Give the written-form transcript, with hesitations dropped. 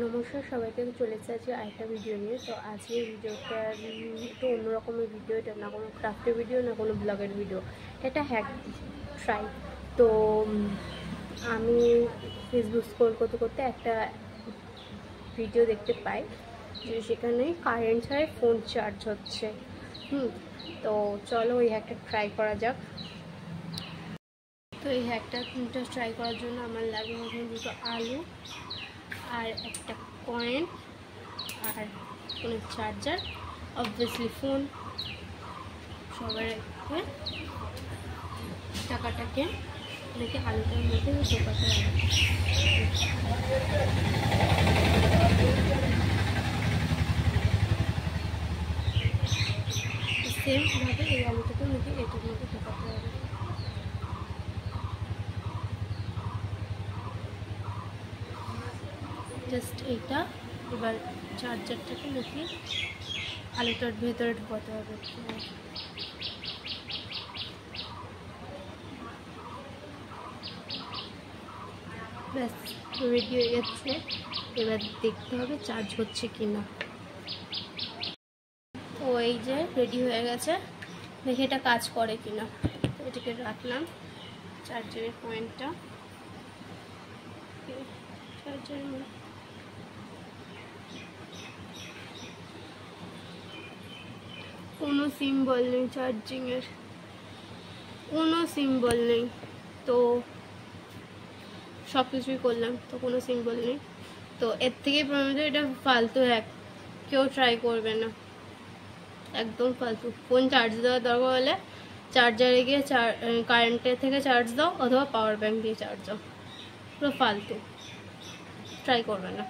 নমস্কার সবাইকে, চলেছে আজকে আরেকটা ভিডিও নিয়ে। তো আজকের ভিডিওটা একটু অন্যরকমের ভিডিও। এটা না কোনো ক্রাফটের ভিডিও, না কোনো ব্লগের ভিডিও, এটা হ্যাক ট্রাই। তো আমি ফেসবুক স্ক্রল করতে করতে একটা ভিডিও দেখতে পাই যে সেখানে কারেন্ট ছাড়াই ফোন চার্জ হচ্ছে। তো চলো এই হ্যাকটা ট্রাই করা যাক। তো এই হ্যাকটা ট্রাই করার জন্য আমার লাগে দুটো আলু আর একটা কয়েন আর ফোনের চার্জার, অবভিয়াসলি ফোন। সবার টাকাটাকে দেখে আলুটার মধ্যে ঢোকাতে হবে। সেমভাবে এই আলুটাকে মুখে এটার মধ্যে ঢোকাতে হবে। জাস্ট এইটা এবার চার্জারটাকে মুখে আলুটার ভেতরে ঢোকাতে হবে। ব্যাস রেডি হয়ে যাচ্ছে। এবার দেখতে হবে চার্জ হচ্ছে কি না। ও এই যে রেডি হয়ে গেছে, দেখি এটা কাজ করে কি না। এটাকে রাখলাম চার্জারের পয়েন্টটা চার্জারের মধ্যে। কোনো সিম্বল নেই চার্জিংয়ের, কোনো সিম্বল নেই। তো সব কিছুই করলাম তো কোনো সিম্বল নেই। তো এর থেকেই প্রমাণিত এটা ফালতু হ্যাক, কেউ ট্রাই করবে না, একদম ফালতু। ফোন চার্জ দেওয়ার দরকার হলে চার্জারে গিয়ে কারেন্টের থেকে চার্জ দাও, অথবা পাওয়ার ব্যাঙ্ক দিয়ে চার্জ দাও। পুরো ফালতু, ট্রাই করবে না।